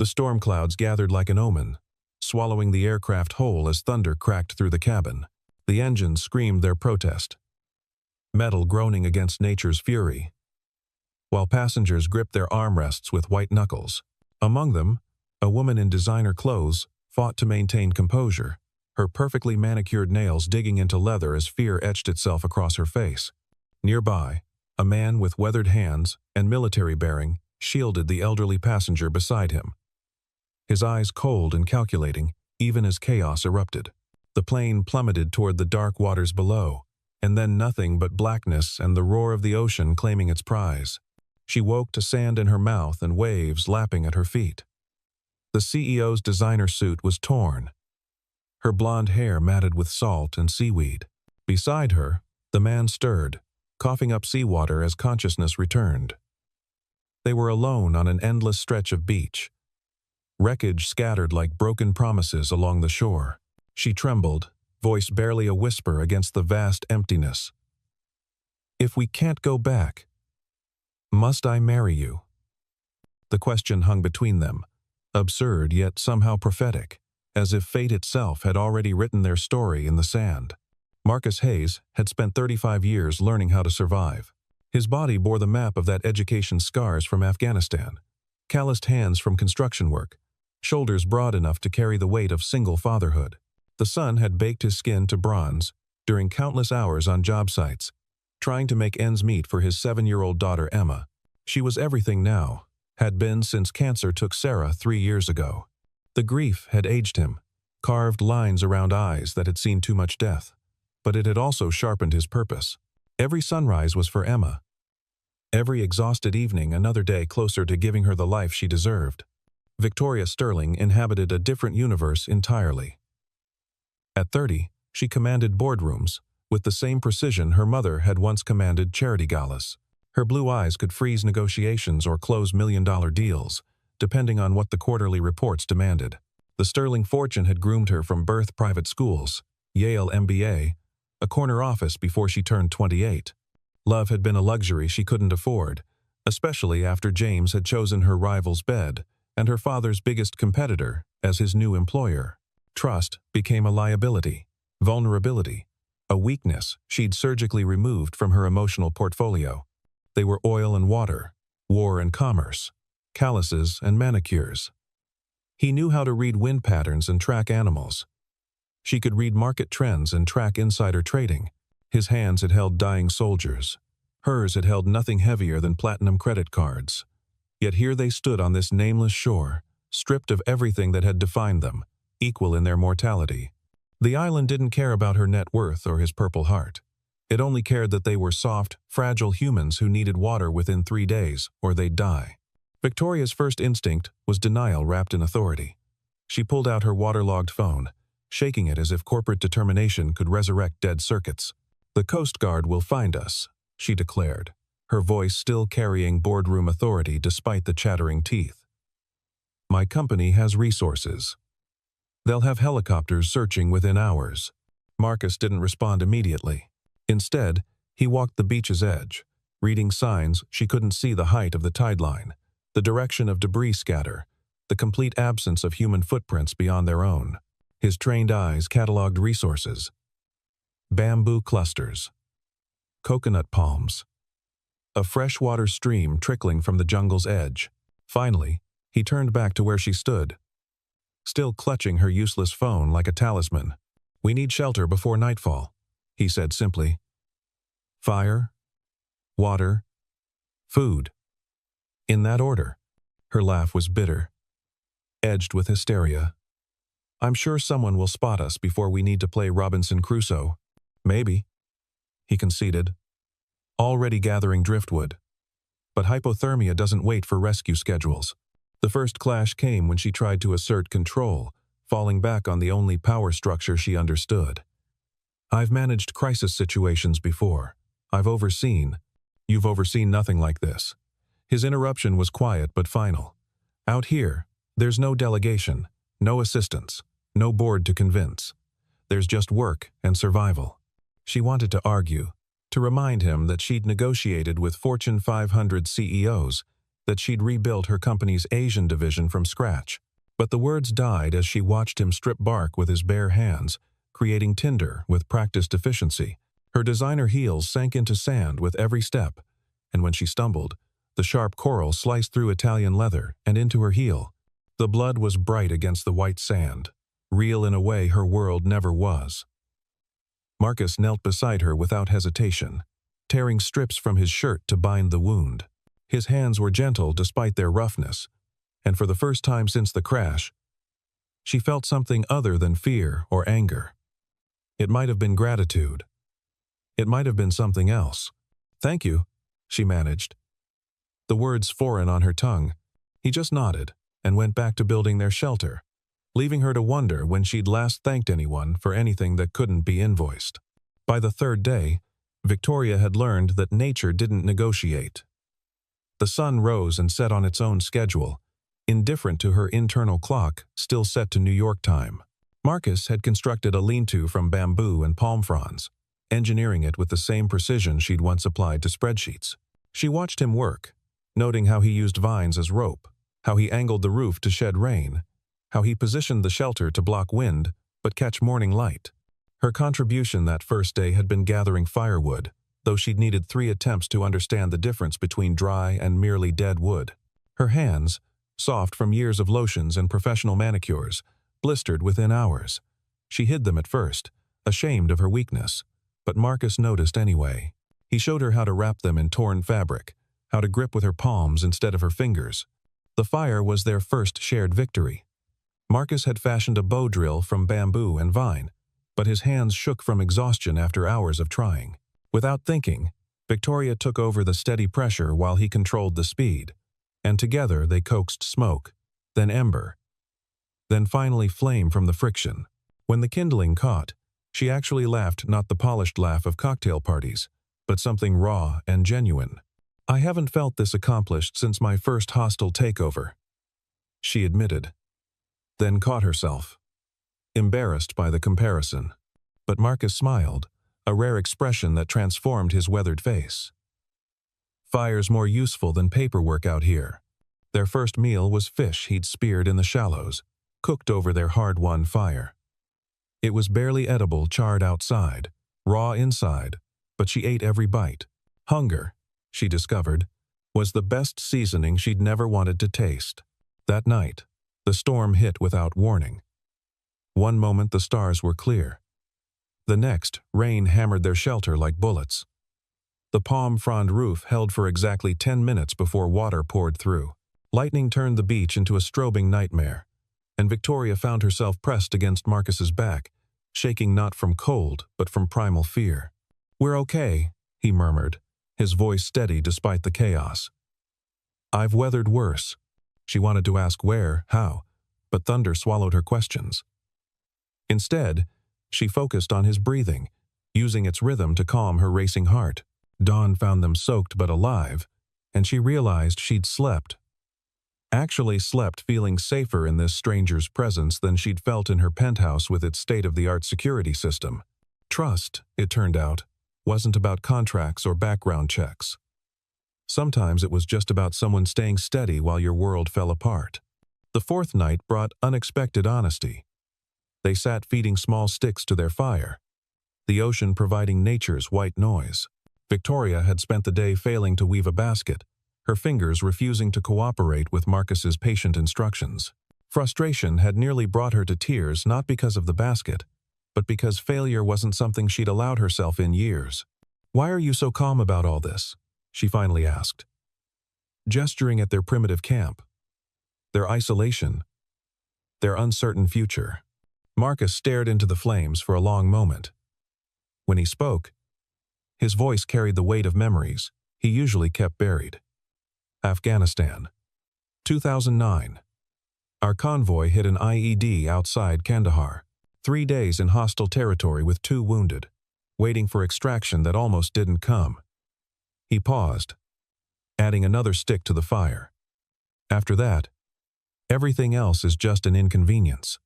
The storm clouds gathered like an omen, swallowing the aircraft whole as thunder cracked through the cabin. The engines screamed their protest, metal groaning against nature's fury, while passengers gripped their armrests with white knuckles. Among them, a woman in designer clothes fought to maintain composure, her perfectly manicured nails digging into leather as fear etched itself across her face. Nearby, a man with weathered hands and military bearing shielded the elderly passenger beside him, his eyes cold and calculating even as chaos erupted. The plane plummeted toward the dark waters below, and then nothing but blackness and the roar of the ocean claiming its prize. She woke to sand in her mouth and waves lapping at her feet. The CEO's designer suit was torn, her blonde hair matted with salt and seaweed. Beside her, the man stirred, coughing up seawater as consciousness returned. They were alone on an endless stretch of beach, wreckage scattered like broken promises along the shore. She trembled, voice barely a whisper against the vast emptiness. "If we can't go back, must I marry you?" The question hung between them, absurd yet somehow prophetic, as if fate itself had already written their story in the sand. Marcus Hayes had spent 35 years learning how to survive. His body bore the map of that education's scars from Afghanistan, calloused hands from construction work, shoulders broad enough to carry the weight of single fatherhood. The sun had baked his skin to bronze during countless hours on job sites, trying to make ends meet for his 7-year-old daughter Emma. She was everything now, had been since cancer took Sarah 3 years ago. The grief had aged him, carved lines around eyes that had seen too much death, but it had also sharpened his purpose. Every sunrise was for Emma. Every exhausted evening another day closer to giving her the life she deserved. Victoria Sterling inhabited a different universe entirely. At 30, she commanded boardrooms with the same precision her mother had once commanded charity galas. Her blue eyes could freeze negotiations or close million-dollar deals, depending on what the quarterly reports demanded. The Sterling fortune had groomed her from birth private schools, Yale MBA, a corner office before she turned 28. Love had been a luxury she couldn't afford, especially after James had chosen her rival's bed and her father's biggest competitor as his new employer. Trust became a liability, vulnerability, a weakness she'd surgically removed from her emotional portfolio. They were oil and water, war and commerce, calluses and manicures. He knew how to read wind patterns and track animals. She could read market trends and track insider trading. His hands had held dying soldiers. Hers had held nothing heavier than platinum credit cards. Yet here they stood on this nameless shore, stripped of everything that had defined them, equal in their mortality. The island didn't care about her net worth or his purple heart. It only cared that they were soft, fragile humans who needed water within 3 days, or they'd die. Victoria's first instinct was denial wrapped in authority. She pulled out her waterlogged phone, shaking it as if corporate determination could resurrect dead circuits. "The Coast Guard will find us," she declared, her voice still carrying boardroom authority despite the chattering teeth. "My company has resources. They'll have helicopters searching within hours." Marcus didn't respond immediately. Instead, he walked the beach's edge, reading signs she couldn't see: the height of the tide line, the direction of debris scatter, the complete absence of human footprints beyond their own. His trained eyes cataloged resources: bamboo clusters, coconut palms, a freshwater stream trickling from the jungle's edge. Finally, he turned back to where she stood, still clutching her useless phone like a talisman. "We need shelter before nightfall," he said simply. "Fire, water, food. In that order." Her laugh was bitter, edged with hysteria. "I'm sure someone will spot us before we need to play Robinson Crusoe." "Maybe," he conceded, already gathering driftwood. But hypothermia doesn't wait for rescue schedules. The first clash came when she tried to assert control, falling back on the only power structure she understood. "I've managed crisis situations before. I've overseen." "You've overseen nothing like this." His interruption was quiet but final. "Out here, there's no delegation, no assistance, no board to convince. There's just work and survival." She wanted to argue, to remind him that she'd negotiated with Fortune 500 CEOs, that she'd rebuilt her company's Asian division from scratch. But the words died as she watched him strip bark with his bare hands, creating tinder with practiced efficiency. Her designer heels sank into sand with every step, and when she stumbled, the sharp coral sliced through Italian leather and into her heel. The blood was bright against the white sand, real in a way her world never was. Marcus knelt beside her without hesitation, tearing strips from his shirt to bind the wound. His hands were gentle despite their roughness, and for the first time since the crash, she felt something other than fear or anger. It might have been gratitude. It might have been something else. "Thank you," she managed. The words foreign on her tongue. He just nodded and went back to building their shelter, leaving her to wonder when she'd last thanked anyone for anything that couldn't be invoiced. By the third day, Victoria had learned that nature didn't negotiate. The sun rose and set on its own schedule, indifferent to her internal clock, still set to New York time. Marcus had constructed a lean-to from bamboo and palm fronds, engineering it with the same precision she'd once applied to spreadsheets. She watched him work, noting how he used vines as rope, how he angled the roof to shed rain, how he positioned the shelter to block wind but catch morning light. Her contribution that first day had been gathering firewood, though she'd needed 3 attempts to understand the difference between dry and merely dead wood. Her hands, soft from years of lotions and professional manicures, blistered within hours. She hid them at first, ashamed of her weakness, but Marcus noticed anyway. He showed her how to wrap them in torn fabric, how to grip with her palms instead of her fingers. The fire was their first shared victory. Marcus had fashioned a bow drill from bamboo and vine, but his hands shook from exhaustion after hours of trying. Without thinking, Victoria took over the steady pressure while he controlled the speed, and together they coaxed smoke, then ember, then finally flame from the friction. When the kindling caught, she actually laughed, not the polished laugh of cocktail parties, but something raw and genuine. "I haven't felt this accomplished since my first hostile takeover," she admitted, then caught herself, embarrassed by the comparison. But Marcus smiled, a rare expression that transformed his weathered face. "Fire's more useful than paperwork out here." Their first meal was fish he'd speared in the shallows, cooked over their hard-won fire. It was barely edible, charred outside, raw inside, but she ate every bite. Hunger, she discovered, was the best seasoning she'd never wanted to taste. That night, the storm hit without warning. One moment the stars were clear. The next, rain hammered their shelter like bullets. The palm frond roof held for exactly 10 minutes before water poured through. Lightning turned the beach into a strobing nightmare, and Victoria found herself pressed against Marcus's back, shaking not from cold but from primal fear. "We're okay," he murmured, his voice steady despite the chaos. "I've weathered worse." She wanted to ask where, how, but thunder swallowed her questions. Instead, she focused on his breathing, using its rhythm to calm her racing heart. Dawn found them soaked but alive, and she realized she'd slept. Actually slept, feeling safer in this stranger's presence than she'd felt in her penthouse with its state-of-the-art security system. Trust, it turned out, wasn't about contracts or background checks. Sometimes it was just about someone staying steady while your world fell apart. The fourth night brought unexpected honesty. They sat feeding small sticks to their fire, the ocean providing nature's white noise. Victoria had spent the day failing to weave a basket, her fingers refusing to cooperate with Marcus's patient instructions. Frustration had nearly brought her to tears, not because of the basket, but because failure wasn't something she'd allowed herself in years. "Why are you so calm about all this?" she finally asked, gesturing at their primitive camp, their isolation, their uncertain future. Marcus stared into the flames for a long moment. When he spoke, his voice carried the weight of memories he usually kept buried. Afghanistan. 2009. Our convoy hit an IED outside Kandahar. 3 days in hostile territory with 2 wounded, waiting for extraction that almost didn't come. He paused, adding another stick to the fire. "After that, everything else is just an inconvenience."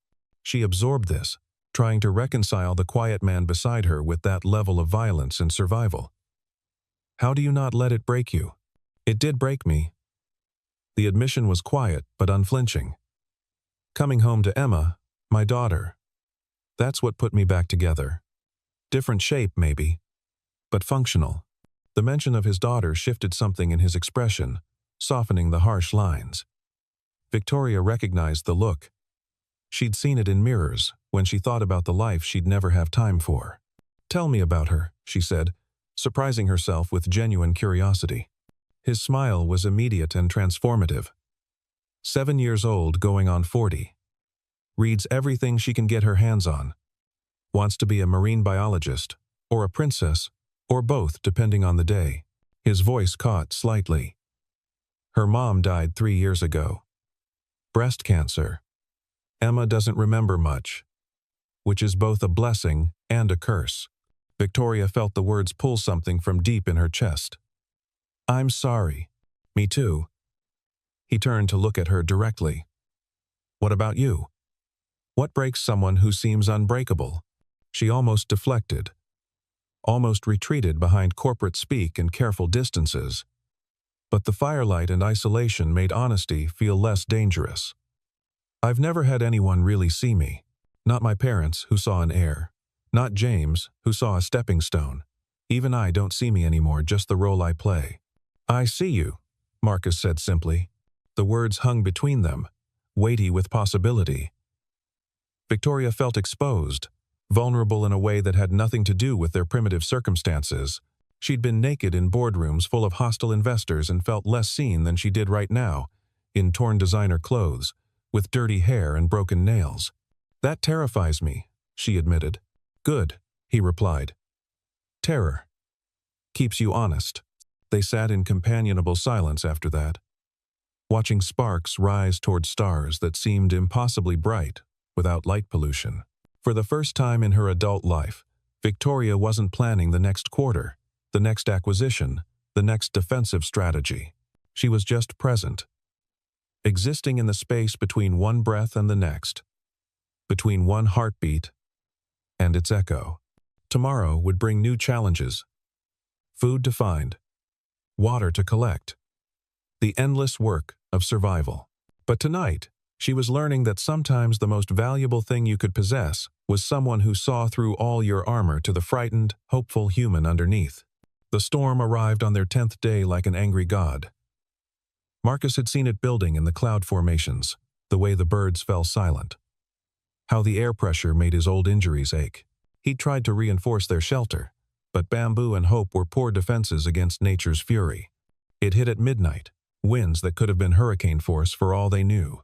She absorbed this, trying to reconcile the quiet man beside her with that level of violence and survival. "How do you not let it break you?" "It did break me," The admission was quiet but unflinching. Coming home to Emma, my daughter. That's what put me back together. Different shape, maybe, but functional. The mention of his daughter shifted something in his expression, softening the harsh lines. Victoria recognized the look. She'd seen it in mirrors when she thought about the life she'd never have time for. "Tell me about her," she said, surprising herself with genuine curiosity. His smile was immediate and transformative. 7 years old, going on 40. Reads everything she can get her hands on. Wants to be a marine biologist, or a princess, or both depending on the day. His voice caught slightly. Her mom died 3 years ago. Breast cancer. Emma doesn't remember much, which is both a blessing and a curse. Victoria felt the words pull something from deep in her chest. "I'm sorry." "Me too." He turned to look at her directly. "What about you? What breaks someone who seems unbreakable?" She almost deflected, almost retreated behind corporate speak and careful distances. But the firelight and isolation made honesty feel less dangerous. "I've never had anyone really see me. Not my parents, who saw an heir. Not James, who saw a stepping stone. Even I don't see me anymore, just the role I play." "I see you," Marcus said simply. The words hung between them, weighty with possibility. Victoria felt exposed, vulnerable in a way that had nothing to do with their primitive circumstances. She'd been naked in boardrooms full of hostile investors and felt less seen than she did right now, in torn designer clothes, with dirty hair and broken nails. "That terrifies me," she admitted. "Good," he replied. "Terror keeps you honest." They sat in companionable silence after that, watching sparks rise toward stars that seemed impossibly bright without light pollution. For the first time in her adult life, Victoria wasn't planning the next quarter, the next acquisition, the next defensive strategy. She was just present, existing in the space between one breath and the next, between one heartbeat and its echo. Tomorrow would bring new challenges. Food to find, water to collect, the endless work of survival. But tonight, she was learning that sometimes the most valuable thing you could possess was someone who saw through all your armor to the frightened, hopeful human underneath. The storm arrived on their 10th day like an angry god. Marcus had seen it building in the cloud formations, the way the birds fell silent, how the air pressure made his old injuries ache. He'd tried to reinforce their shelter, but bamboo and hope were poor defenses against nature's fury. It hit at midnight, winds that could have been hurricane force for all they knew.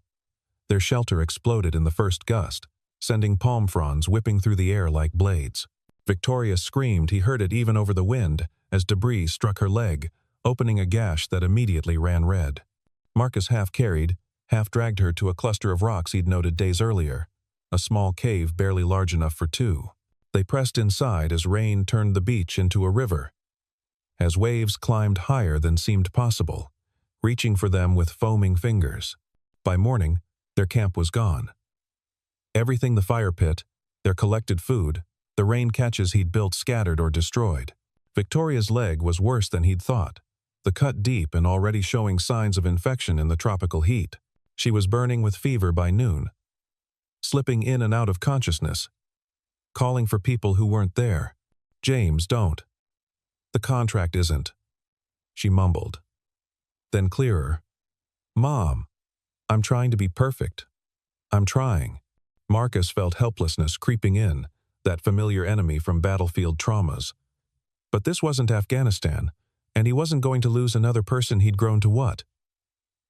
Their shelter exploded in the first gust, sending palm fronds whipping through the air like blades. Victoria screamed. He heard it even over the wind as debris struck her leg, opening a gash that immediately ran red. Marcus half-carried, half-dragged her to a cluster of rocks he'd noted days earlier, a small cave barely large enough for two. They pressed inside as rain turned the beach into a river, as waves climbed higher than seemed possible, reaching for them with foaming fingers. By morning, their camp was gone. Everything: the fire pit, their collected food, the rain catches he'd built scattered or destroyed. Victoria's leg was worse than he'd thought, the cut deep and already showing signs of infection in the tropical heat. She was burning with fever by noon, slipping in and out of consciousness, calling for people who weren't there. "James, don't. The contract isn't," she mumbled. Then clearer, "Mom, I'm trying to be perfect. I'm trying." Marcus felt helplessness creeping in, that familiar enemy from battlefield traumas. But this wasn't Afghanistan, and he wasn't going to lose another person he'd grown to what?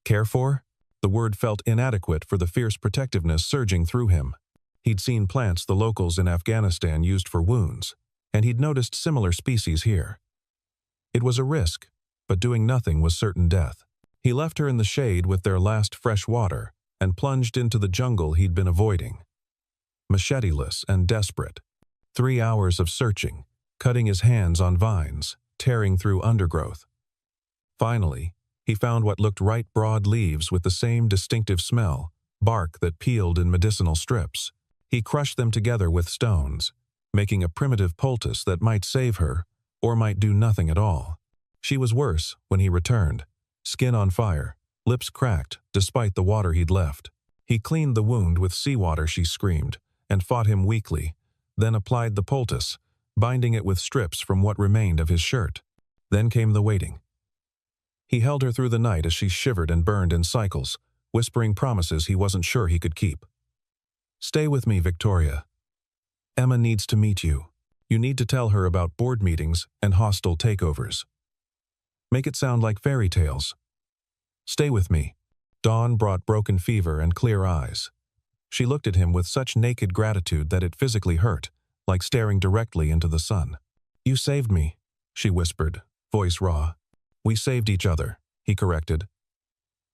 Care for? The word felt inadequate for the fierce protectiveness surging through him. He'd seen plants the locals in Afghanistan used for wounds, and he'd noticed similar species here. It was a risk, but doing nothing was certain death. He left her in the shade with their last fresh water and plunged into the jungle he'd been avoiding. Machete-less and desperate. 3 hours of searching, cutting his hands on vines, tearing through undergrowth. Finally, he found what looked right: broad leaves with the same distinctive smell, bark that peeled in medicinal strips. He crushed them together with stones, making a primitive poultice that might save her, or might do nothing at all. She was worse when he returned, skin on fire, lips cracked despite the water he'd left. He cleaned the wound with seawater, she screamed, and fought him weakly, then applied the poultice, binding it with strips from what remained of his shirt. Then came the waiting. He held her through the night as she shivered and burned in cycles, whispering promises he wasn't sure he could keep. "Stay with me, Victoria. Emma needs to meet you. You need to tell her about board meetings and hostile takeovers. Make it sound like fairy tales. Stay with me." Dawn brought broken fever and clear eyes. She looked at him with such naked gratitude that it physically hurt, like staring directly into the sun. "You saved me," she whispered, voice raw. "We saved each other," he corrected.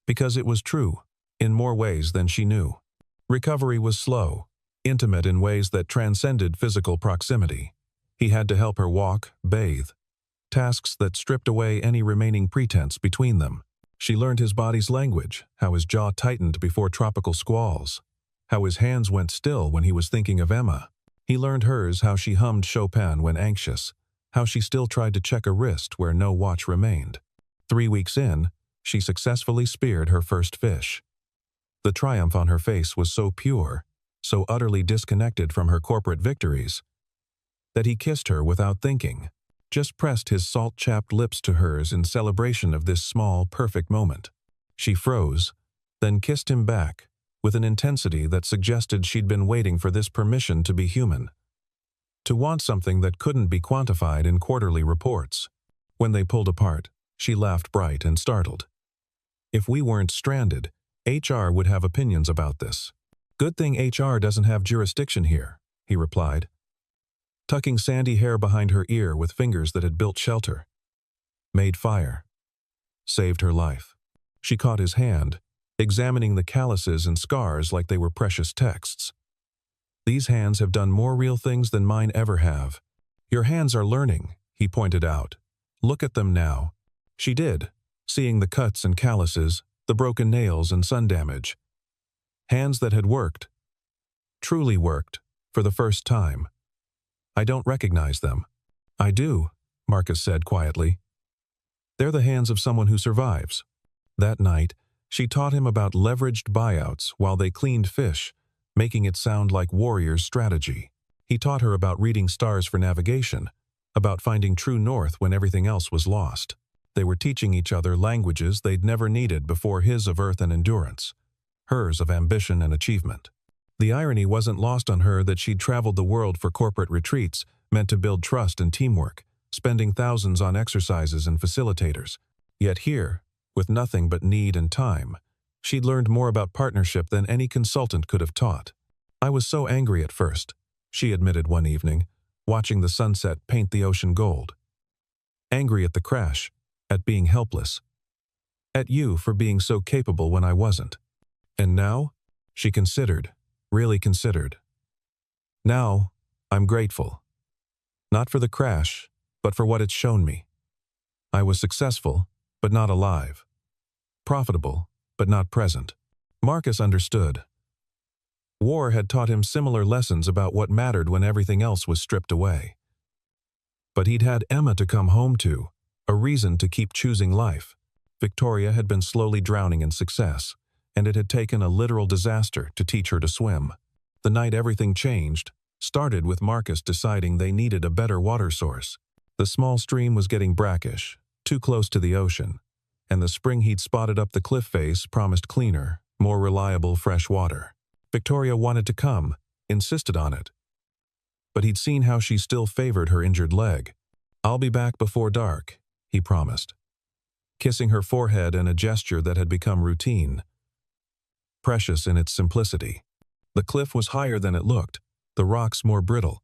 Because it was true, in more ways than she knew. Recovery was slow, intimate in ways that transcended physical proximity. He had to help her walk, bathe, tasks that stripped away any remaining pretense between them. She learned his body's language, how his jaw tightened before tropical squalls, how his hands went still when he was thinking of Emma. He learned hers, how she hummed Chopin when anxious, how she still tried to check a wrist where no watch remained. 3 weeks in, she successfully speared her first fish. The triumph on her face was so pure, so utterly disconnected from her corporate victories, that he kissed her without thinking, just pressed his salt-chapped lips to hers in celebration of this small, perfect moment. She froze, then kissed him back, with an intensity that suggested she'd been waiting for this permission to be human, to want something that couldn't be quantified in quarterly reports. When they pulled apart, she laughed bright and startled. "If we weren't stranded, HR would have opinions about this. Good thing HR doesn't have jurisdiction here," he replied, tucking sandy hair behind her ear with fingers that had built shelter. Made fire. Saved her life. She caught his hand, examining the calluses and scars like they were precious texts. "These hands have done more real things than mine ever have." "Your hands are learning," he pointed out. "Look at them now." She did, seeing the cuts and calluses, the broken nails and sun damage. Hands that had worked, truly worked, for the first time. "I don't recognize them." "I do," Marcus said quietly. "They're the hands of someone who survives." That night, she taught him about leveraged buyouts while they cleaned fish, making it sound like warrior's strategy. He taught her about reading stars for navigation, about finding true north when everything else was lost. They were teaching each other languages they'd never needed before, his of earth and endurance, hers of ambition and achievement. The irony wasn't lost on her that she'd traveled the world for corporate retreats meant to build trust and teamwork, spending thousands on exercises and facilitators. Yet here, with nothing but need and time, she'd learned more about partnership than any consultant could have taught. "I was so angry at first," she admitted one evening, watching the sunset paint the ocean gold. "Angry at the crash, at being helpless. At you for being so capable when I wasn't. And now?" She considered. Really considered. "Now, I'm grateful. Not for the crash, but for what it's shown me. I was successful, but not alive. Profitable, but not present." Marcus understood. War had taught him similar lessons about what mattered when everything else was stripped away. But he'd had Emma to come home to, a reason to keep choosing life. Victoria had been slowly drowning in success, and it had taken a literal disaster to teach her to swim. The night everything changed started with Marcus deciding they needed a better water source. The small stream was getting brackish, too close to the ocean, and the spring he'd spotted up the cliff face promised cleaner, more reliable fresh water. Victoria wanted to come, insisted on it. But he'd seen how she still favored her injured leg. "I'll be back before dark," he promised, kissing her forehead in a gesture that had become routine, precious in its simplicity. The cliff was higher than it looked, the rocks more brittle.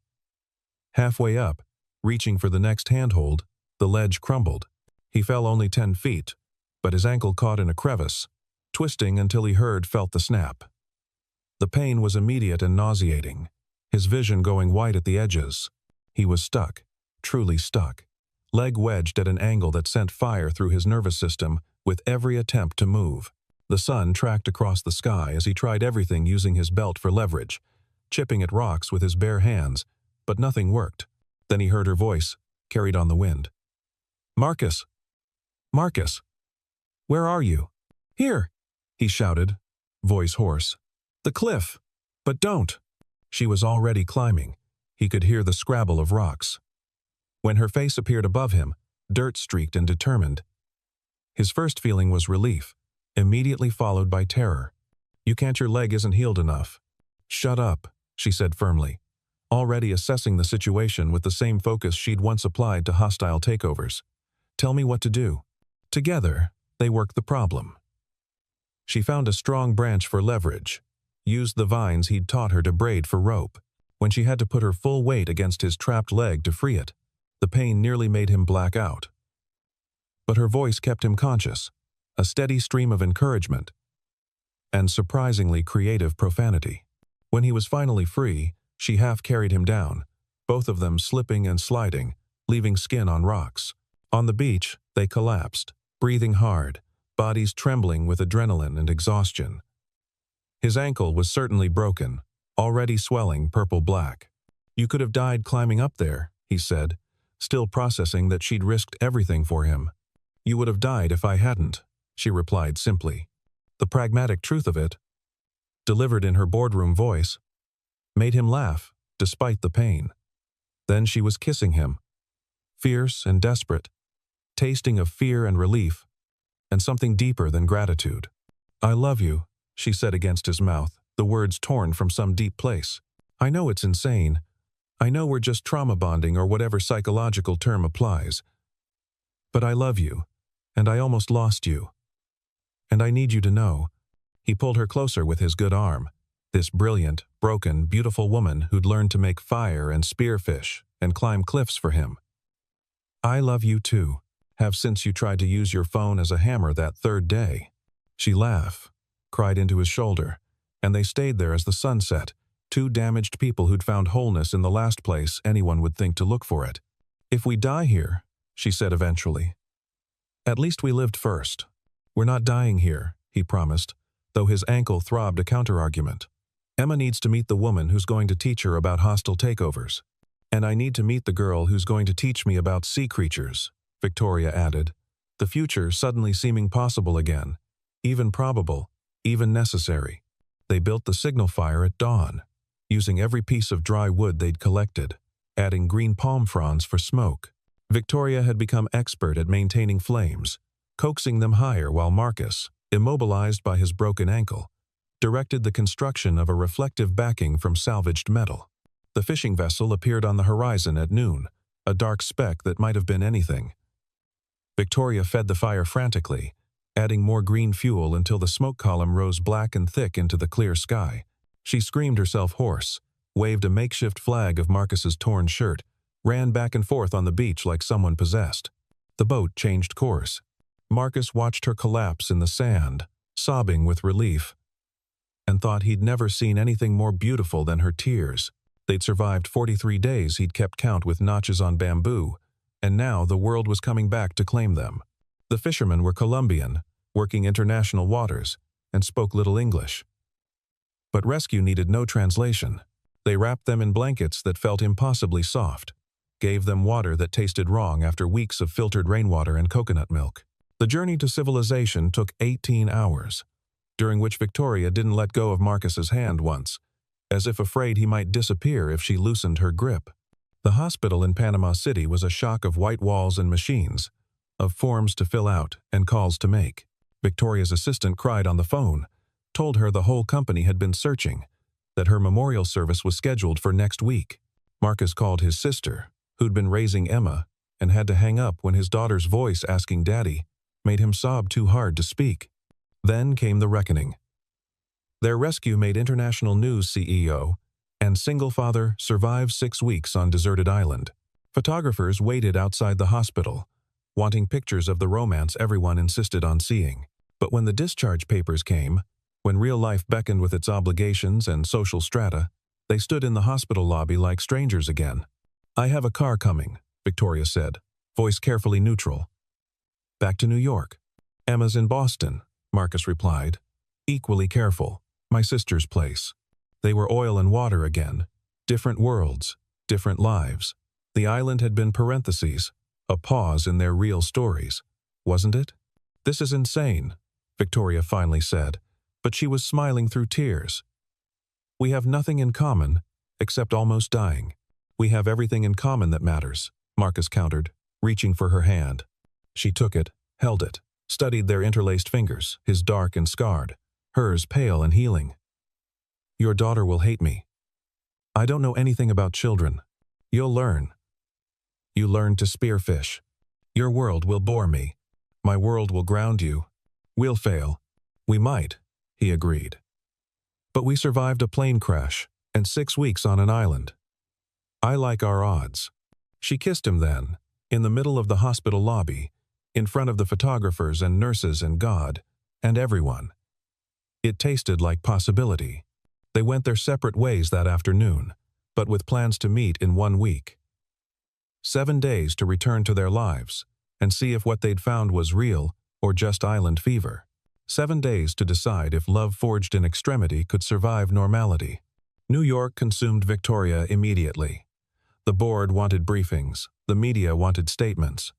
Halfway up, reaching for the next handhold, the ledge crumbled. He fell only 10 feet, but his ankle caught in a crevice, twisting until he felt the snap. The pain was immediate and nauseating, his vision going white at the edges. He was stuck, truly stuck, leg wedged at an angle that sent fire through his nervous system with every attempt to move. The sun tracked across the sky as he tried everything using his belt for leverage, chipping at rocks with his bare hands, but nothing worked. Then he heard her voice, carried on the wind. "Marcus! Marcus! Where are you?" Here, he shouted, voice hoarse. The cliff. But don't. She was already climbing. He could hear the scrabble of rocks. When her face appeared above him, dirt-streaked and determined, his first feeling was relief, immediately followed by terror. You can't, your leg isn't healed enough. Shut up, she said firmly, already assessing the situation with the same focus she'd once applied to hostile takeovers. Tell me what to do. Together, they worked the problem. She found a strong branch for leverage, used the vines he'd taught her to braid for rope. When she had to put her full weight against his trapped leg to free it, the pain nearly made him black out. But her voice kept him conscious, a steady stream of encouragement and surprisingly creative profanity. When he was finally free, she half carried him down, both of them slipping and sliding, leaving skin on rocks. On the beach, they collapsed, breathing hard, bodies trembling with adrenaline and exhaustion. His ankle was certainly broken, already swelling purple-black. You could have died climbing up there, he said, still processing that she'd risked everything for him. You would have died if I hadn't, she replied simply. The pragmatic truth of it, delivered in her boardroom voice, made him laugh, despite the pain. Then she was kissing him, fierce and desperate, tasting of fear and relief, and something deeper than gratitude. I love you, she said against his mouth, the words torn from some deep place. I know it's insane. I know we're just trauma bonding or whatever psychological term applies. But I love you, and I almost lost you. And I need you to know. He pulled her closer with his good arm, this brilliant, broken, beautiful woman who'd learned to make fire and spearfish and climb cliffs for him. I love you too, have since you tried to use your phone as a hammer that third day. She laughed, cried into his shoulder, and they stayed there as the sun set, two damaged people who'd found wholeness in the last place anyone would think to look for it. If we die here, she said eventually. At least we lived first. We're not dying here, he promised, though his ankle throbbed a counterargument. Emma needs to meet the woman who's going to teach her about hostile takeovers. And I need to meet the girl who's going to teach me about sea creatures, Victoria added, the future suddenly seeming possible again, even probable, even necessary. They built the signal fire at dawn, using every piece of dry wood they'd collected, adding green palm fronds for smoke. Victoria had become expert at maintaining flames, coaxing them higher while Marcus, immobilized by his broken ankle, directed the construction of a reflective backing from salvaged metal. The fishing vessel appeared on the horizon at noon, a dark speck that might have been anything. Victoria fed the fire frantically, adding more green fuel until the smoke column rose black and thick into the clear sky. She screamed herself hoarse, waved a makeshift flag of Marcus's torn shirt, ran back and forth on the beach like someone possessed. The boat changed course. Marcus watched her collapse in the sand, sobbing with relief, and thought he'd never seen anything more beautiful than her tears. They'd survived 43 days he'd kept count with notches on bamboo, and now the world was coming back to claim them. The fishermen were Colombian, working international waters, and spoke little English. But rescue needed no translation. They wrapped them in blankets that felt impossibly soft, gave them water that tasted wrong after weeks of filtered rainwater and coconut milk. The journey to civilization took 18 hours, during which Victoria didn't let go of Marcus's hand once, as if afraid he might disappear if she loosened her grip. The hospital in Panama City was a shock of white walls and machines, of forms to fill out and calls to make. Victoria's assistant cried on the phone, told her the whole company had been searching, that her memorial service was scheduled for next week. Marcus called his sister, who'd been raising Emma, and had to hang up when his daughter's voice asking Daddy made him sob too hard to speak. Then came the reckoning. Their rescue made international news, CEO, and single father survived 6 weeks on deserted island. Photographers waited outside the hospital, wanting pictures of the romance everyone insisted on seeing. But when the discharge papers came, when real life beckoned with its obligations and social strata, they stood in the hospital lobby like strangers again. I have a car coming, Victoria said, voice carefully neutral. Back to New York. Emma's in Boston, Marcus replied, equally careful. My sister's place. They were oil and water again. Different worlds, different lives. The island had been parentheses, a pause in their real stories. Wasn't it? This is insane, Victoria finally said, but she was smiling through tears. We have nothing in common, except almost dying. We have everything in common that matters, Marcus countered, reaching for her hand. She took it, held it, studied their interlaced fingers, his dark and scarred, hers pale and healing. Your daughter will hate me. I don't know anything about children. You'll learn. You learn to spearfish. Your world will bore me. My world will ground you. We'll fail. We might, he agreed. But we survived a plane crash and 6 weeks on an island. I like our odds. She kissed him then, in the middle of the hospital lobby, in front of the photographers and nurses and God, and everyone. It tasted like possibility. They went their separate ways that afternoon, but with plans to meet in 1 week. 7 days to return to their lives and see if what they'd found was real or just island fever. 7 days to decide if love forged in extremity could survive normality. New York consumed Victoria immediately. The board wanted briefings, the media wanted statements,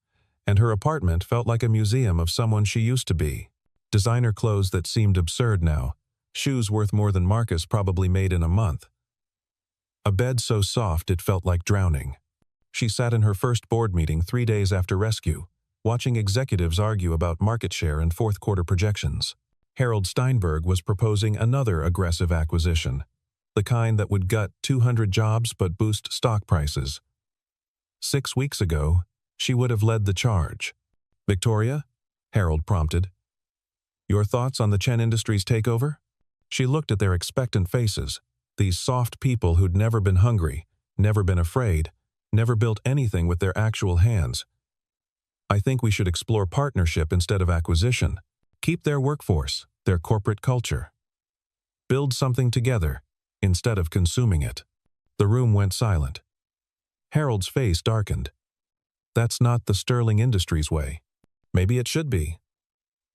and her apartment felt like a museum of someone she used to be. Designer clothes that seemed absurd now, shoes worth more than Marcus probably made in a month. A bed so soft it felt like drowning. She sat in her first board meeting 3 days after rescue, watching executives argue about market share and fourth-quarter projections. Harold Steinberg was proposing another aggressive acquisition, the kind that would gut 200 jobs but boost stock prices. 6 weeks ago, she would have led the charge. Victoria? Harold prompted. Your thoughts on the Chen Industries takeover? She looked at their expectant faces, these soft people who'd never been hungry, never been afraid, never built anything with their actual hands. I think we should explore partnership instead of acquisition. Keep their workforce, their corporate culture. Build something together, instead of consuming it. The room went silent. Harold's face darkened. That's not the Sterling Industries way. Maybe it should be.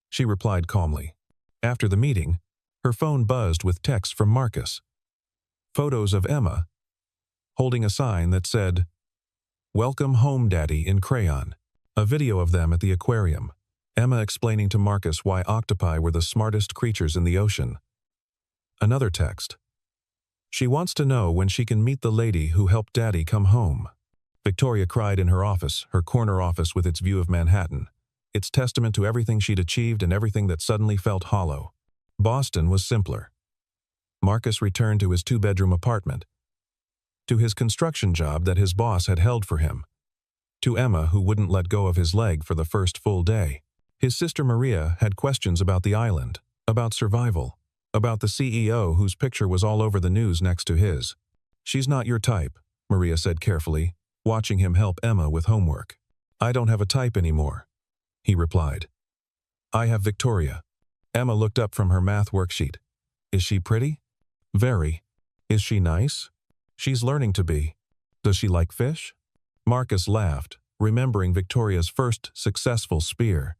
She replied calmly. After the meeting, her phone buzzed with texts from Marcus. Photos of Emma, holding a sign that said, Welcome home, Daddy, in crayon. A video of them at the aquarium. Emma explaining to Marcus why octopi were the smartest creatures in the ocean. Another text. She wants to know when she can meet the lady who helped Daddy come home. Victoria cried in her office, her corner office with its view of Manhattan, its testament to everything she'd achieved and everything that suddenly felt hollow. Boston was simpler. Marcus returned to his 2-bedroom apartment, to his construction job that his boss had held for him, to Emma who wouldn't let go of his leg for the first full day. His sister Maria had questions about the island, about survival, about the CEO whose picture was all over the news next to his. She's not your type, Maria said carefully, watching him help Emma with homework. I don't have a type anymore, he replied. I have Victoria. Emma looked up from her math worksheet. Is she pretty? Very. Is she nice? She's learning to be. Does she like fish? Marcus laughed, remembering Victoria's first successful spear.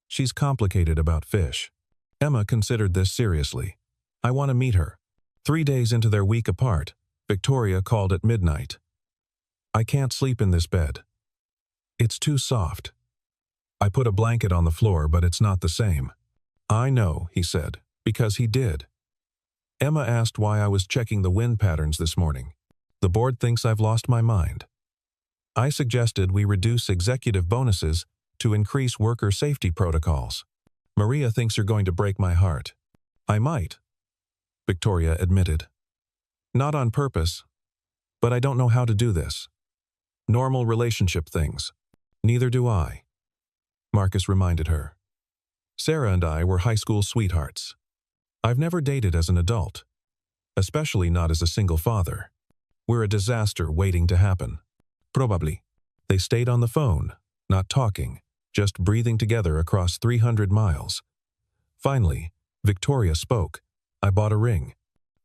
She's complicated about fish. Emma considered this seriously. I want to meet her. 3 days into their week apart, Victoria called at midnight. I can't sleep in this bed. It's too soft. I put a blanket on the floor, but it's not the same. I know, he said, because he did. Emma asked why I was checking the wind patterns this morning. The board thinks I've lost my mind. I suggested we reduce executive bonuses to increase worker safety protocols. Maria thinks you're going to break my heart. I might, Victoria admitted. Not on purpose, but I don't know how to do this. Normal relationship things. Neither do I, Marcus reminded her. Sarah and I were high school sweethearts. I've never dated as an adult, especially not as a single father. We're a disaster waiting to happen. Probably. They stayed on the phone, not talking, just breathing together across 300 miles. Finally, Victoria spoke. I bought a ring.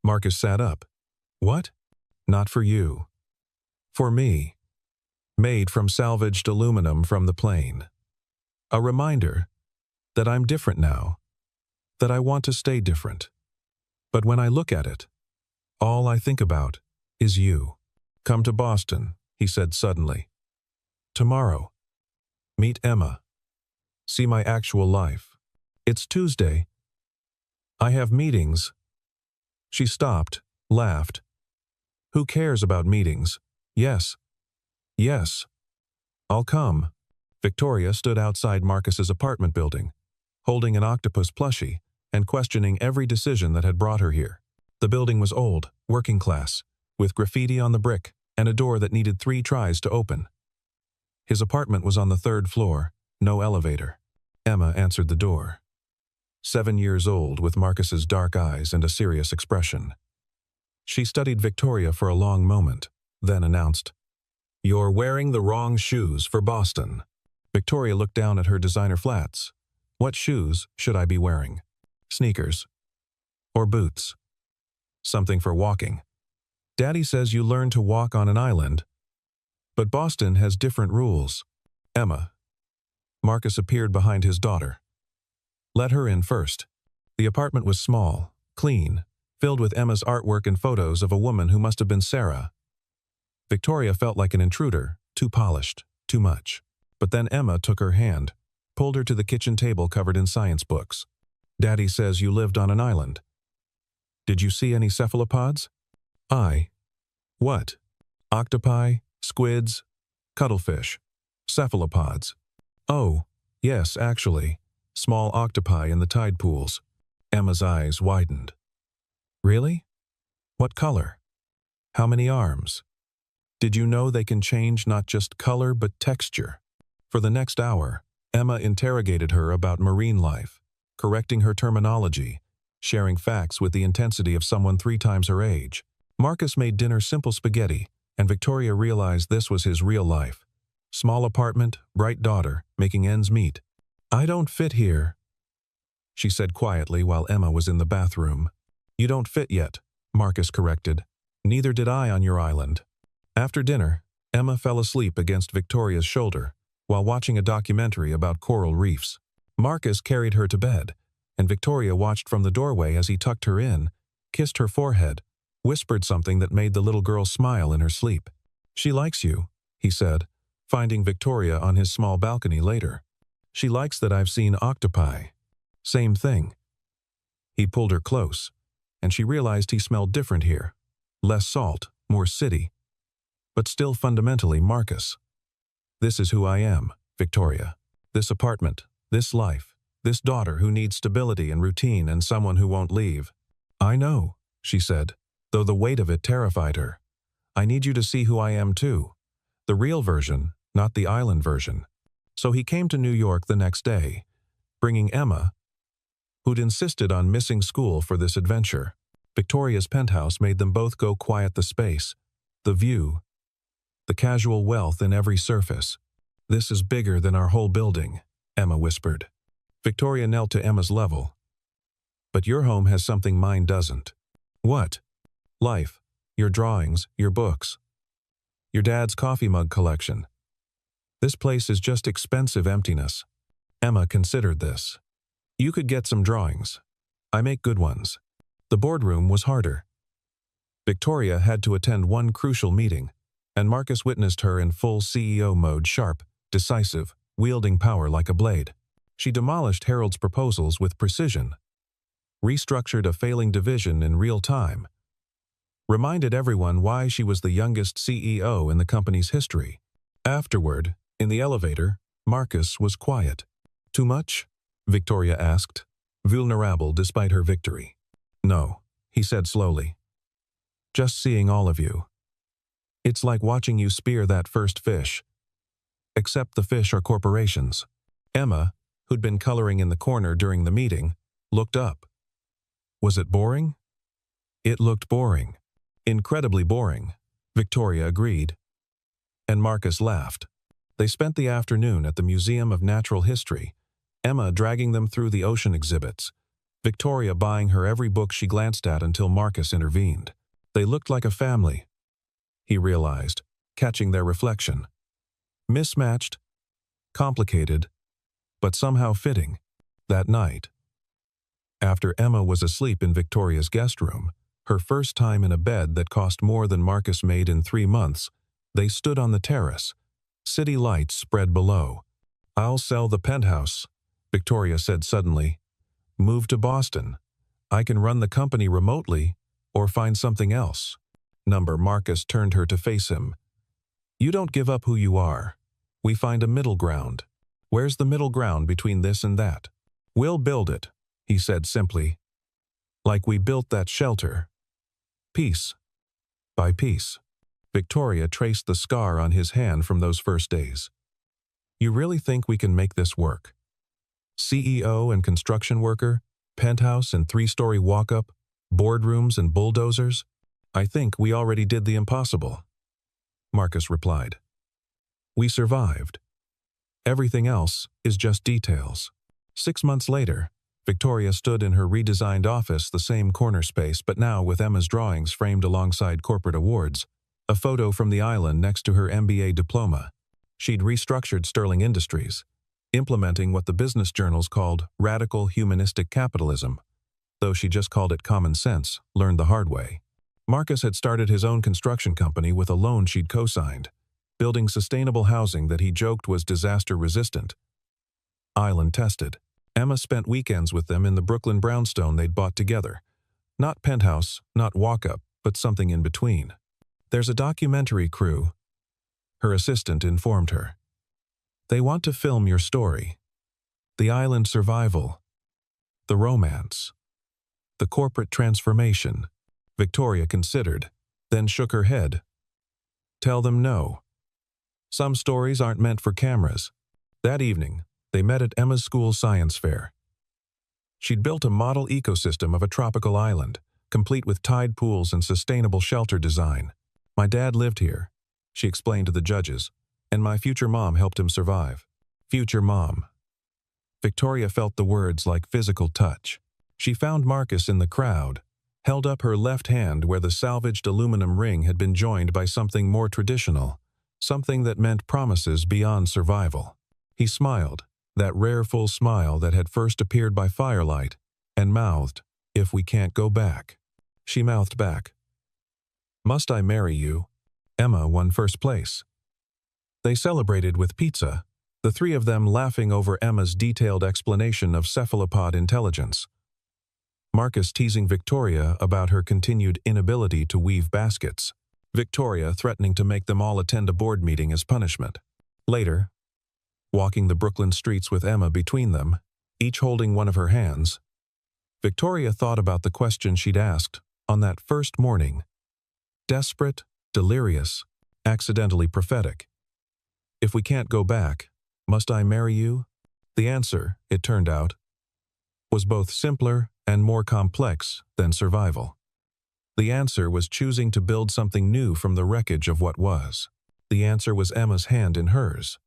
Marcus sat up. What? Not for you. For me. Made from salvaged aluminum from the plane. A reminder that I'm different now, that I want to stay different. But when I look at it, all I think about is you. Come to Boston, he said suddenly. Tomorrow. Meet Emma. See my actual life. It's Tuesday. I have meetings. She stopped, laughed. Who cares about meetings? Yes. Yes. I'll come. Victoria stood outside Marcus's apartment building, holding an octopus plushie and questioning every decision that had brought her here. The building was old, working class, with graffiti on the brick and a door that needed 3 tries to open. His apartment was on the 3rd floor, no elevator. Emma answered the door. 7 years old, with Marcus's dark eyes and a serious expression. She studied Victoria for a long moment, then announced, "You're wearing the wrong shoes for Boston." Victoria looked down at her designer flats. What shoes should I be wearing? Sneakers? Or boots? Something for walking. Daddy says you learn to walk on an island. But Boston has different rules. Emma. Marcus appeared behind his daughter. Let her in first. The apartment was small, clean, filled with Emma's artwork and photos of a woman who must have been Sarah. Victoria felt like an intruder, too polished, too much. But then Emma took her hand, pulled her to the kitchen table covered in science books. Daddy says you lived on an island. Did you see any cephalopods? What? Octopi, squids, cuttlefish, cephalopods. Oh, yes, actually. Small octopi in the tide pools. Emma's eyes widened. Really? What color? How many arms? Did you know they can change not just color but texture? For the next hour, Emma interrogated her about marine life, correcting her terminology, sharing facts with the intensity of someone 3 times her age. Marcus made dinner simple spaghetti, and Victoria realized this was his real life. Small apartment, bright daughter, making ends meet. I don't fit here, she said quietly while Emma was in the bathroom. You don't fit yet, Marcus corrected. Neither did I on your island. After dinner, Emma fell asleep against Victoria's shoulder while watching a documentary about coral reefs. Marcus carried her to bed, and Victoria watched from the doorway as he tucked her in, kissed her forehead, whispered something that made the little girl smile in her sleep. She likes you, he said, finding Victoria on his small balcony later. She likes that I've seen octopi. Same thing. He pulled her close, and she realized he smelled different here. Less salt, more city, but still fundamentally Marcus. This is who I am, Victoria. This apartment, this life, this daughter who needs stability and routine and someone who won't leave. I know, she said, though the weight of it terrified her. I need you to see who I am too. The real version, not the island version. So he came to New York the next day, bringing Emma, who'd insisted on missing school for this adventure. Victoria's penthouse made them both go quiet the space, the view, the casual wealth in every surface. This is bigger than our whole building, Emma whispered. Victoria knelt to Emma's level. But your home has something mine doesn't. What? Life, your drawings, your books, your dad's coffee mug collection. This place is just expensive emptiness. Emma considered this. You could get some drawings. I make good ones. The boardroom was harder. Victoria had to attend one crucial meeting, and Marcus witnessed her in full CEO mode, sharp, decisive, wielding power like a blade. She demolished Harold's proposals with precision, restructured a failing division in real time, reminded everyone why she was the youngest CEO in the company's history. Afterward, in the elevator, Marcus was quiet. Too much? Victoria asked, vulnerable despite her victory. No, he said slowly. Just seeing all of you. It's like watching you spear that first fish. Except the fish are corporations. Emma, who'd been coloring in the corner during the meeting, looked up. Was it boring? It looked boring. Incredibly boring, Victoria agreed. And Marcus laughed. They spent the afternoon at the Museum of Natural History, Emma dragging them through the ocean exhibits, Victoria buying her every book she glanced at until Marcus intervened. They looked like a family, he realized, catching their reflection. Mismatched, complicated, but somehow fitting. That night, after Emma was asleep in Victoria's guest room, her first time in a bed that cost more than Marcus made in 3 months, they stood on the terrace. City lights spread below. I'll sell the penthouse, Victoria said suddenly, Move to Boston. I can run the company remotely or find something else. Marcus turned her to face him. You don't give up who you are. We find a middle ground. Where's the middle ground between this and that? We'll build it, he said simply. Like we built that shelter. Piece by piece. Victoria traced the scar on his hand from those first days. You really think we can make this work? CEO and construction worker, penthouse and 3-story walk-up, boardrooms and bulldozers? I think we already did the impossible. Marcus replied. We survived. Everything else is just details. 6 months later, Victoria stood in her redesigned office, the same corner space, but now with Emma's drawings framed alongside corporate awards, a photo from the island next to her MBA diploma. She'd restructured Sterling Industries, implementing what the business journals called radical humanistic capitalism, though she just called it common sense, learned the hard way. Marcus had started his own construction company with a loan she'd co-signed, building sustainable housing that he joked was disaster-resistant. Island-tested. Emma spent weekends with them in the Brooklyn brownstone they'd bought together. Not penthouse, not walk-up, but something in between. There's a documentary crew, her assistant informed her. They want to film your story. The island survival. The romance. The corporate transformation. Victoria considered, then shook her head. Tell them no. Some stories aren't meant for cameras. That evening, they met at Emma's school science fair. She'd built a model ecosystem of a tropical island, complete with tide pools and sustainable shelter design. My dad lived here, she explained to the judges, and my future mom helped him survive. Future mom. Victoria felt the words like physical touch. She found Marcus in the crowd, held up her left hand where the salvaged aluminum ring had been joined by something more traditional, something that meant promises beyond survival. He smiled, that rare full smile that had first appeared by firelight, and mouthed, "If we can't go back." She mouthed back, "Must I marry you?" Emma won first place. They celebrated with pizza, the three of them laughing over Emma's detailed explanation of cephalopod intelligence. Marcus teasing Victoria about her continued inability to weave baskets. Victoria threatening to make them all attend a board meeting as punishment. Later, walking the Brooklyn streets with Emma between them, each holding one of her hands, Victoria thought about the question she'd asked on that first morning. Desperate, delirious, accidentally prophetic. If we can't go back, must I marry you? The answer, it turned out, was both simpler and more complex than survival. The answer was choosing to build something new from the wreckage of what was. The answer was Emma's hand in hers.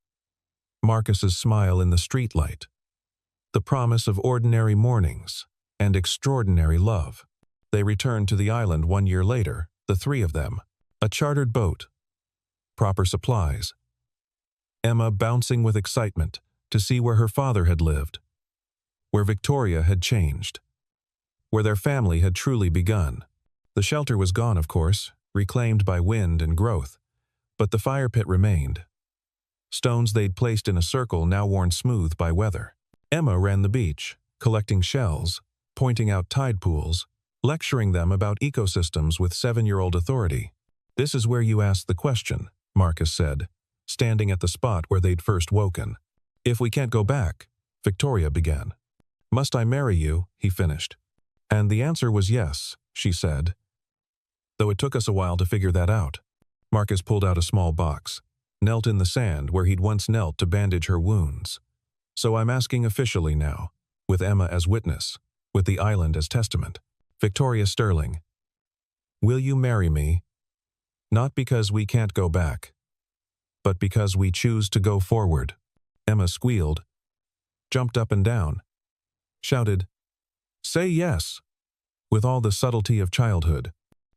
Marcus's smile in the streetlight. The promise of ordinary mornings and extraordinary love. They returned to the island 1 year later, the three of them. A chartered boat. Proper supplies. Emma bouncing with excitement to see where her father had lived. Where Victoria had changed. Where their family had truly begun. The shelter was gone, of course, reclaimed by wind and growth, but the fire pit remained. Stones they'd placed in a circle now worn smooth by weather. Emma ran the beach, collecting shells, pointing out tide pools, lecturing them about ecosystems with 7-year-old authority. This is where you ask the question, Marcus said, standing at the spot where they'd first woken. If we can't go back, Victoria began. Must I marry you? He finished. And the answer was yes, she said. Though it took us a while to figure that out. Marcus pulled out a small box, knelt in the sand where he'd once knelt to bandage her wounds. So I'm asking officially now, with Emma as witness, with the island as testament. Victoria Sterling, will you marry me? Not because we can't go back, but because we choose to go forward. Emma squealed, jumped up and down, shouted, say yes, with all the subtlety of childhood.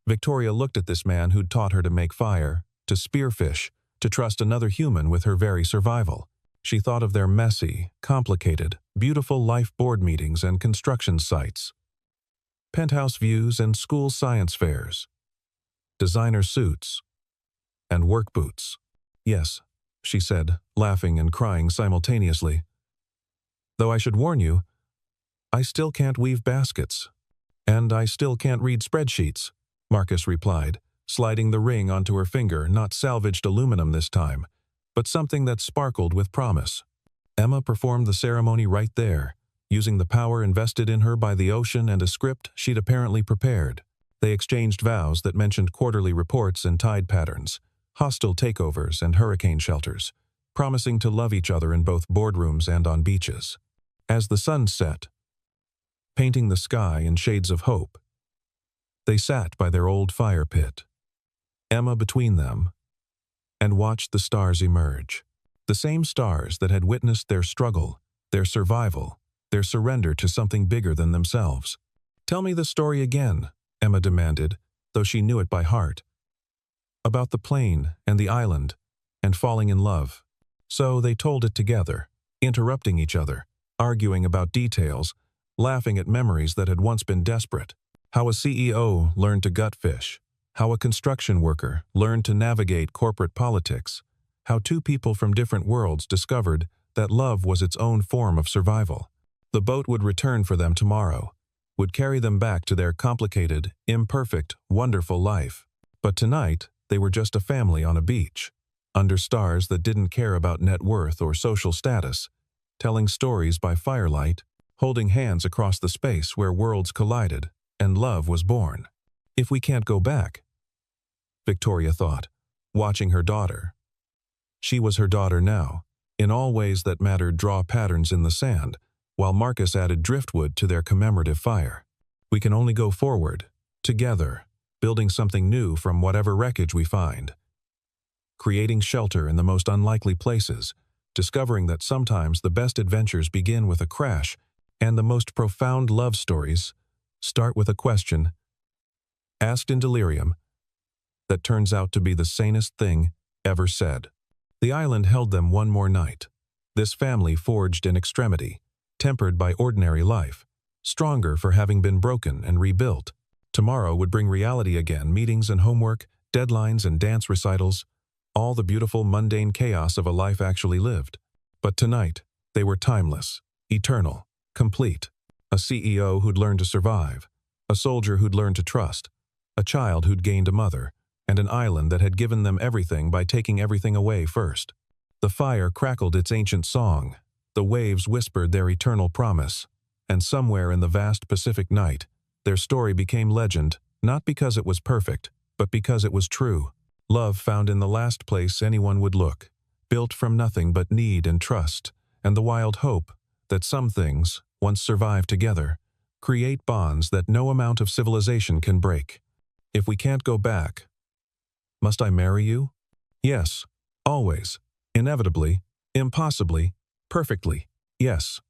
Victoria looked at this man who'd taught her to make fire, to spearfish, to trust another human with her very survival. She thought of their messy, complicated, beautiful life board meetings and construction sites, penthouse views and school science fairs, designer suits, and work boots. Yes, she said, laughing and crying simultaneously. Though I should warn you, I still can't weave baskets. And I still can't read spreadsheets, Marcus replied, sliding the ring onto her finger, not salvaged aluminum this time, but something that sparkled with promise. Emma performed the ceremony right there, using the power invested in her by the ocean and a script she'd apparently prepared. They exchanged vows that mentioned quarterly reports and tide patterns, hostile takeovers and hurricane shelters, promising to love each other in both boardrooms and on beaches. As the sun set, painting the sky in shades of hope, they sat by their old fire pit, Emma between them, and watched the stars emerge. The same stars that had witnessed their struggle, their survival, their surrender to something bigger than themselves. "Tell me the story again," Emma demanded, though she knew it by heart. About the plane and the island, and falling in love. So they told it together, interrupting each other, arguing about details, laughing at memories that had once been desperate. How a CEO learned to gut fish, how a construction worker learned to navigate corporate politics, how two people from different worlds discovered that love was its own form of survival. The boat would return for them tomorrow, would carry them back to their complicated, imperfect, wonderful life. But tonight, they were just a family on a beach, under stars that didn't care about net worth or social status, telling stories by firelight, holding hands across the space where worlds collided, and love was born. If we can't go back, Victoria thought, watching her daughter. She was her daughter now, in all ways that mattered draw patterns in the sand, while Marcus added driftwood to their commemorative fire. We can only go forward, together, building something new from whatever wreckage we find. Creating shelter in the most unlikely places, discovering that sometimes the best adventures begin with a crash, and the most profound love stories start with a question, asked in delirium, that turns out to be the sanest thing ever said. The island held them one more night. This family forged in extremity, tempered by ordinary life, stronger for having been broken and rebuilt. Tomorrow would bring reality again, meetings and homework, deadlines and dance recitals, all the beautiful mundane chaos of a life actually lived. But tonight, they were timeless, eternal, complete. A CEO who'd learned to survive, a soldier who'd learned to trust, a child who'd gained a mother, and an island that had given them everything by taking everything away first. The fire crackled its ancient song, the waves whispered their eternal promise, and somewhere in the vast Pacific night, their story became legend, not because it was perfect, but because it was true. Love found in the last place anyone would look, built from nothing but need and trust, and the wild hope that some things, once survived together, create bonds that no amount of civilization can break. If we can't go back, must I marry you? Yes, always, inevitably, impossibly, perfectly, yes.